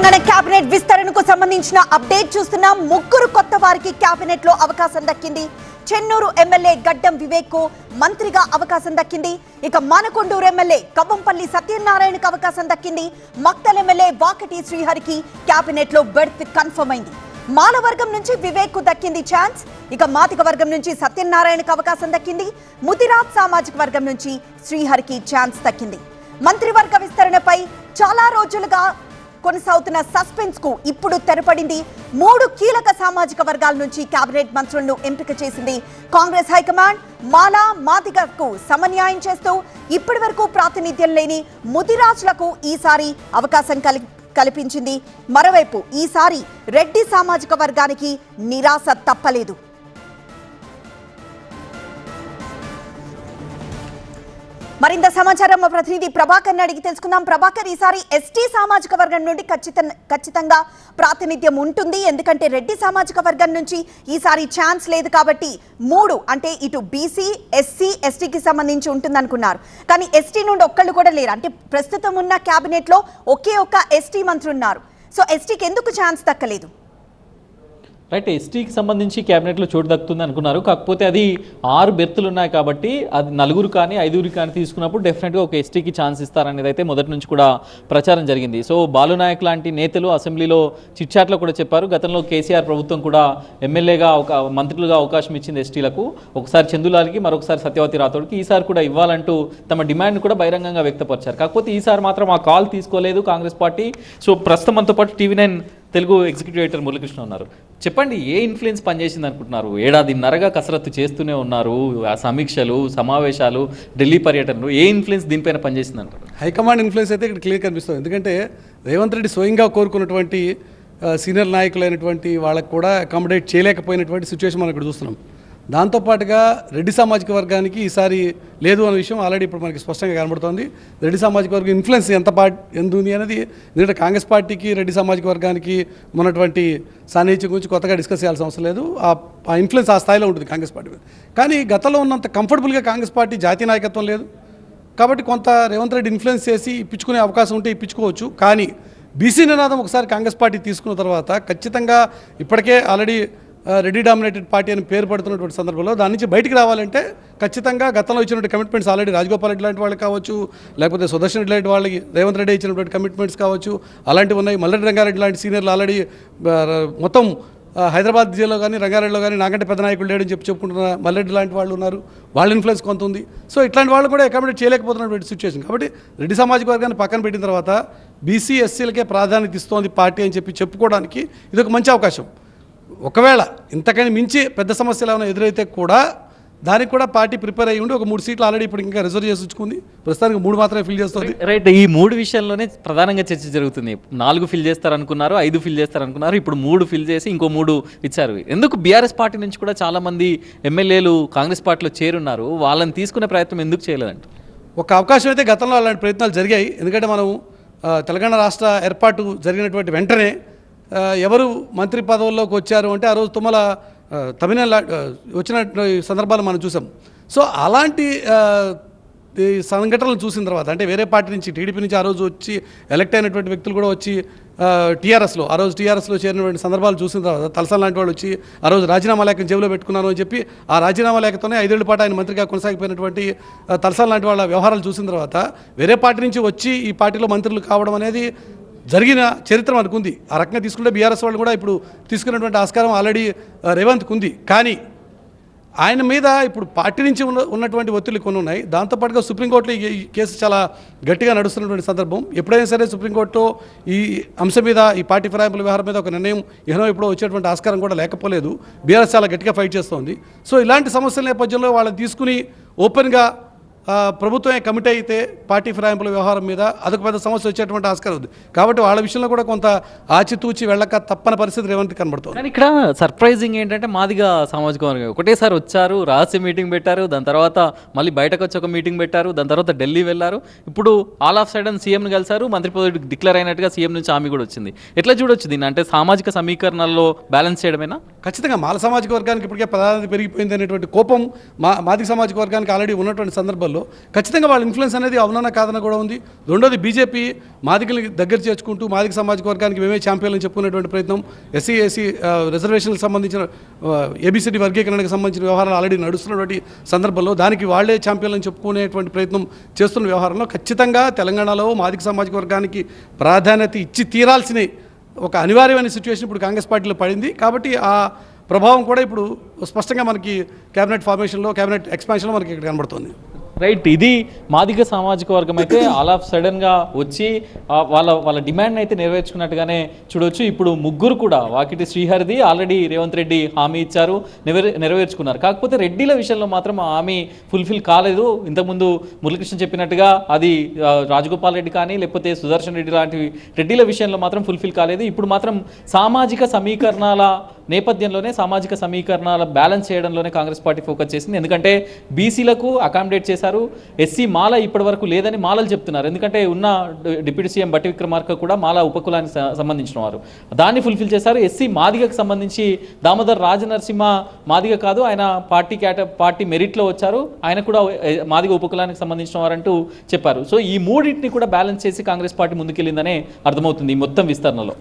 Telangana cabinet విస్తరణకు సంబంధించిన update చూస్తున్నాం. ముగ్గురు కొత్త వారికి కేబినెట్ లో అవకాశం దక్కింది. చెన్నూరు ఎమ్మెల్యే గడ్డం వివేక్ కు మంత్రిగా అవకాశం దక్కింది. ఇక మానకొండూరు ఎమ్మెల్యే కవ్వంపల్లి సత్యనారాయణకు అవకాశం దక్కింది. మక్తల్ ఎమ్మెల్యే వాకటి శ్రీహరికి కేబినెట్ లో బెర్త్ కన్ఫర్మ్ అయింది. మాల వర్గం నుంచి వివేక్ కు దక్కింది ఛాన్స్. ఇక మాదిగ వర్గం నుంచి సత్యనారాయణకు అవకాశం దక్కింది. ముదిరాజ్ సామాజిక వర్గం నుంచి శ్రీహరికి ఛాన్స్ దక్కింది. మంత్రివర్గ విస్తరణపై చాలా రోజులుగా కొనసాగుతున్న సస్పెన్స్ కు ఇప్పుడు తెరపడింది. 3 కీలక సామాజిక వర్గాల నుంచి కేబినెట్ మంత్రులను ఎంపిక చేసింది కాంగ్రెస్ హైకమాండ్. మాలా మాదిగకు సమన్యాయం చేస్తూ ఇప్పటి వరకు ప్రాతినిధ్యం లేని ముదిరాజులకు ఈసారి అవకాశం కల్పించింది. మరోవైపు ఈసారి రెడ్డి సామాజిక వర్గానికి నిరాశ తప్పలేదు. మరింత సమాచారం మా ప్రతినిధి ప్రభాకర్ అడిగి తెలుసుకుందాం. ప్రభాకర్, ఈసారి ఎస్టీ సామాజిక వర్గం నుండి ఖచ్చితంగా ప్రాతినిధ్యం ఉంటుంది. ఎందుకంటే రెడ్డి సామాజిక వర్గం నుంచి ఈసారి ఛాన్స్ లేదు కాబట్టి 3 అంటే ఇటు బీసీ, ఎస్సీ, ఎస్టీకి సంబంధించి ఉంటుందనుకున్నారు. కానీ ఎస్టీ నుండి ఒక్కళ్ళు కూడా లేరు. అంటే ప్రస్తుతం ఉన్న కేబినెట్ లో ఒకే ఒక్క ఎస్టీ మంత్రి ఉన్నారు. సో ఎస్టీకి ఎందుకు ఛాన్స్ దక్కలేదు? రైట్, ఎస్టీకి సంబంధించి క్యాబినెట్లో చోటు దక్కుతుంది అనుకున్నారు. కాకపోతే అది 6 బెర్తులు ఉన్నాయి కాబట్టి అది 4 కానీ 5 కానీ తీసుకున్నప్పుడు డెఫినెట్గా ఒక ఎస్టీకి ఛాన్స్ ఇస్తారనేది అయితే మొదటి నుంచి కూడా ప్రచారం జరిగింది. సో బాలునాయక్ లాంటి నేతలు అసెంబ్లీలో చిట్చాట్లో కూడా చెప్పారు. గతంలో కేసీఆర్ ప్రభుత్వం కూడా ఎమ్మెల్యేగా మంత్రులుగా అవకాశం ఇచ్చింది ఎస్టీలకు. ఒకసారి చందులాల్కి, మరొకసారి సత్యవతి రాథోడ్కి. ఈసారి కూడా ఇవ్వాలంటూ తమ డిమాండ్ కూడా బహిరంగంగా వ్యక్తపరిచారు. కాకపోతే ఈసారి మాత్రం ఆ కాల్ తీసుకోలేదు కాంగ్రెస్ పార్టీ. సో ప్రస్తుతం మనతో పాటు TV9 Telugu executive editor Muralikrishna ఉన్నారు. చెప్పండి, ఏ ఇన్ఫ్లుయెన్స్ పనిచేసింది అనుకుంటున్నారు? 1.5 కసరత్తు చేస్తూనే ఉన్నారు, ఆ సమీక్షలు, సమావేశాలు, ఢిల్లీ పర్యటనలు. ఏ ఇన్ఫ్లుయెన్స్ దీనిపైన పనిచేసింది అంటారు? హైకమాండ్ ఇన్ఫ్లుయెన్స్ అయితే ఇక్కడ క్లియర్ కనిపిస్తుంది. ఎందుకంటే రేవంత్ రెడ్డి స్వయంగా కోరుకున్నటువంటి సీనియర్ నాయకులైనటువంటి వాళ్ళకు కూడా అకామిడేట్ చేయలేకపోయినటువంటి సిచ్యువేషన్ మనం ఇక్కడ చూస్తున్నాం. దాంతోపాటుగా రెడ్డి సామాజిక వర్గానికి ఈసారి లేదు అనే విషయం ఆల్రెడీ ఇప్పుడు మనకి స్పష్టంగా కనబడుతోంది. రెడ్డి సామాజిక వర్గం ఇన్ఫ్లుయెన్స్ ఎంత ఉంది అనేది ఎందుకంటే కాంగ్రెస్ పార్టీకి రెడ్డి సామాజిక వర్గానికి ఉన్నటువంటి సాన్నిహిత్యం గురించి కొత్తగా డిస్కస్ చేయాల్సిన అవసరం లేదు. ఆ ఇన్ఫ్లుయెన్స్ ఆ స్థాయిలో ఉంటుంది కాంగ్రెస్ పార్టీ మీద. కానీ గతంలో ఉన్నంత కంఫర్టబుల్గా కాంగ్రెస్ పార్టీ జాతీయ నాయకత్వం లేదు కాబట్టి కొంత రేవంత్ రెడ్డి ఇన్ఫ్లుయెన్స్ చేసి ఇప్పించుకునే అవకాశం ఉంటే ఇప్పించుకోవచ్చు. కానీ బీసీ నినాదం ఒకసారి కాంగ్రెస్ పార్టీ తీసుకున్న తర్వాత ఖచ్చితంగా ఇప్పటికే ఆల్రెడీ రెడ్డి డామినేటెడ్ పార్టీ అని పేరు పడుతున్నటువంటి సందర్భంలో దాని నుంచి బయటికి రావాలంటే ఖచ్చితంగా గతంలో ఇచ్చినటువంటి కమిట్మెంట్స్ ఆల్రెడీ రాజగోపాల్ రెడ్డి లాంటి వాళ్ళకి కావచ్చు, లేకపోతే సుదర్శన్ రెడ్డి లాంటి వాళ్ళకి రేవంత్ రెడ్డి ఇచ్చినటువంటి కమిట్మెంట్స్ కావచ్చు, అలాంటివి ఉన్నాయి. మల్లెడ్డి రంగారెడ్డి లాంటి సీనియర్లు ఆల్రెడీ మొత్తం హైదరాబాద్ జిల్లాలో కానీ రంగారెడ్డిలో కానీ నాకంటే పెద్ద నాయకులు లేడని చెప్పుకుంటున్న మల్లెడ్డి లాంటి వాళ్ళు ఉన్నారు. వాళ్ళ ఇన్ఫ్లుయెన్స్ కొంత ఉంది. సో ఇట్లాంటి వాళ్ళు కూడా అకామిడేట్ చేయలేకపోతున్నటువంటి సిచ్యువేషన్. కాబట్టి రెడ్డి సామాజిక వర్గాన్ని పక్కన పెట్టిన తర్వాత బీసీ, ఎస్సీలకే ప్రాధాన్యత ఇస్తోంది పార్టీ అని చెప్పుకోవడానికి ఇది ఒక మంచి అవకాశం. ఒకవేళ ఇంతకని మించి పెద్ద సమస్యలు ఏమైనా ఎదురైతే కూడా దానికి కూడా పార్టీ ప్రిపేర్ అయ్యి ఉండి ఒక 3 సీట్లు ఆల్రెడీ ఇప్పుడు ఇంకా రిజర్వ్ చేసి ఉంచుకుంది. ప్రస్తుతానికి 3 మాత్రమే ఫిల్ చేస్తుంది. రైట్, ఈ 3 విషయంలోనే ప్రధానంగా చర్చ జరుగుతుంది. 4 ఫిల్ చేస్తారనుకున్నారు, 5 ఫిల్ చేస్తారనుకున్నారు, ఇప్పుడు 3 ఫిల్ చేసి ఇంకో 3 ఇచ్చారు. ఎందుకు బీఆర్ఎస్ పార్టీ నుంచి కూడా చాలామంది ఎమ్మెల్యేలు కాంగ్రెస్ పార్టీలో చేరున్నారు, వాళ్ళని తీసుకునే ప్రయత్నం ఎందుకు చేయలేదంట? ఒక అవకాశం అయితే గతంలో అలాంటి ప్రయత్నాలు జరిగాయి. ఎందుకంటే మనం తెలంగాణ రాష్ట్ర ఏర్పాటు జరిగినటువంటి వెంటనే ఎవరు మంత్రి పదవుల్లోకి వచ్చారు అంటే ఆ రోజు తుమ్మల తమిళనాడు వచ్చిన సందర్భాలు మనం చూసాం. సో అలాంటి సంఘటనలు చూసిన తర్వాత అంటే వేరే పార్టీ నుంచి టీడీపీ నుంచి ఆ రోజు వచ్చి ఎలక్ట్ అయినటువంటి వ్యక్తులు కూడా వచ్చి టీఆర్ఎస్లో చేరినటువంటి సందర్భాలు చూసిన తర్వాత తలసాని లాంటి వాళ్ళు వచ్చి ఆ రోజు రాజీనామా లేఖను జేబులో పెట్టుకున్నాను అని చెప్పి ఆ రాజీనామా లేఖతోనే 5 ఏళ్ల పాటు ఆయన మంత్రిగా కొనసాగిపోయినటువంటి తలసాని లాంటి వాళ్ళ వ్యవహారాలు చూసిన తర్వాత వేరే పార్టీ నుంచి వచ్చి ఈ పార్టీలో మంత్రులు కావడం అనేది జరిగిన చరిత్ర మనకు ఉంది. ఆ రకంగా తీసుకుంటే బీఆర్ఎస్ వాళ్ళు కూడా ఇప్పుడు తీసుకున్నటువంటి ఆస్కారం ఆల్రెడీ రేవంత్కి ఉంది. కానీ ఆయన మీద ఇప్పుడు పార్టీ నుంచి ఉన్నటువంటి ఒత్తిళ్లు కొన్ని ఉన్నాయి. దాంతోపాటుగా సుప్రీంకోర్టులో ఈ కేసు చాలా గట్టిగా నడుస్తున్నటువంటి సందర్భం. ఎప్పుడైనా సరే సుప్రీంకోర్టులో ఈ అంశం మీద, ఈ పార్టీ ఫిరాయింపుల వ్యవహారం మీద ఒక నిర్ణయం ఎప్పుడో వచ్చేటువంటి ఆస్కారం కూడా లేకపోలేదు. బీఆర్ఎస్ చాలా గట్టిగా ఫైట్ చేస్తోంది. సో ఇలాంటి సమస్యల నేపథ్యంలో వాళ్ళని తీసుకుని ఓపెన్గా ప్రభుత్వమే కమిటీ అయితే పార్టీ ఫిరాయింపుల వ్యవహారం మీద అదొక పెద్ద సమస్య వచ్చేటువంటి ఆస్కారం ఉంది. కాబట్టి వాళ్ళ విషయంలో కూడా కొంత ఆచితూచి వెళ్ళక తప్పని పరిస్థితి రేవంత్ కనబడుతుంది. కానీ ఇక్కడ సర్ప్రైజింగ్ ఏంటంటే మాదిగా సామాజిక వర్గం ఒకటేసారి వచ్చారు, రహస్య మీటింగ్ పెట్టారు, దాని తర్వాత మళ్ళీ బయటకు వచ్చి ఒక మీటింగ్ పెట్టారు, దాని తర్వాత ఢిల్లీ వెళ్ళారు, ఇప్పుడు ఆల్ ఆఫ్ సడన్ సీఎంని కలిసారు, మంత్రి పదవి డిక్లేర్ అయినట్టుగా సీఎం నుంచి హామీ కూడా వచ్చింది. ఎట్లా చూడొచ్చు దీన్ని? అంటే సామాజిక సమీకరణల్లో బ్యాలెన్స్ చేయడమేనా? ఖచ్చితంగా మాల సామాజిక వర్గానికి ఇప్పటికే ప్రాధాన్యత పెరిగిపోయింది అనేటువంటి కోపం మాదిక సామాజిక వర్గానికి ఆల్రెడీ ఉన్నటువంటి సందర్భంలో ఎన్నికల్లో ఖచ్చితంగా వాళ్ళ ఇన్ఫ్లుయెన్స్ అనేది అవునన్నా కాదన్న కూడా ఉంది. రెండోది బీజేపీ మాదిగల్ని దగ్గర చేర్చుకుంటూ మాదిగ సామాజిక వర్గానికి మేమే ఛాంపియన్లు చెప్పుకునేటువంటి ప్రయత్నం, ఎస్సీ ఎస్సీ రిజర్వేషన్లకు సంబంధించిన ఏబిసిడి వర్గీకరణకు సంబంధించిన వ్యవహారాలు ఆల్రెడీ నడుస్తున్నటువంటి సందర్భంలో దానికి వాళ్లే ఛాంపియన్లను చెప్పుకునేటువంటి ప్రయత్నం చేస్తున్న వ్యవహారంలో ఖచ్చితంగా తెలంగాణలో మాదిగ సామాజిక వర్గానికి ప్రాధాన్యత ఇచ్చి తీరాల్సిన ఒక అనివార్యమైన సిచ్యువేషన్ ఇప్పుడు కాంగ్రెస్ పార్టీలో పడింది. కాబట్టి ఆ ప్రభావం కూడా ఇప్పుడు స్పష్టంగా మనకి క్యాబినెట్ ఫార్మేషన్లో, క్యాబినెట్ ఎక్స్పాన్షన్లో మనకి ఇక్కడ కనబడుతుంది. రైట్, ఇది మాదిగ సామాజిక వర్గం అయితే ఆల్ ఆఫ్ సడన్గా వచ్చి వాళ్ళ డిమాండ్ అయితే నెరవేర్చుకున్నట్టుగానే చూడవచ్చు. ఇప్పుడు ముగ్గురు కూడా వాకిటి శ్రీహరిది ఆల్రెడీ రేవంత్ రెడ్డి హామీ ఇచ్చారు, నెరవేర్చుకున్నారు. కాకపోతే రెడ్డిల విషయంలో మాత్రం ఆ హామీ ఫుల్ఫిల్ కాలేదు. ఇంతకుముందు మురళీకృష్ణ చెప్పినట్టుగా అది రాజగోపాల్ రెడ్డి కానీ లేకపోతే సుదర్శన్ రెడ్డి లాంటి రెడ్డిల విషయంలో మాత్రం ఫుల్ఫిల్ కాలేదు. ఇప్పుడు మాత్రం సామాజిక సమీకరణాల నేపథ్యంలోనే, సామాజిక సమీకరణాల బ్యాలెన్స్ చేయడంలోనే కాంగ్రెస్ పార్టీ ఫోకస్ చేసింది. ఎందుకంటే బీసీలకు అకామిడేట్ చేశారు, ఎస్సీ మాల ఇప్పటి వరకు లేదని మాలలు చెప్తున్నారు. ఎందుకంటే ఉన్న డిప్యూటీ సీఎం బట్టి విక్రమార్క కూడా మాల ఉపకులానికి సంబంధించిన వారు, దాన్ని ఫుల్ఫిల్ చేశారు. ఎస్సీ మాదిగకు సంబంధించి దామోదర్ రాజనరసింహ మాదిగ కాదు, ఆయన పార్టీ మెరిట్లో వచ్చారు, ఆయన కూడా మాదిగ ఉపకులానికి సంబంధించిన వారంటూ చెప్పారు. సో ఈ మూడింటిని కూడా బ్యాలెన్స్ చేసి కాంగ్రెస్ పార్టీ ముందుకెళ్ళిందనే అర్థమవుతుంది ఈ మొత్తం విస్తరణలో.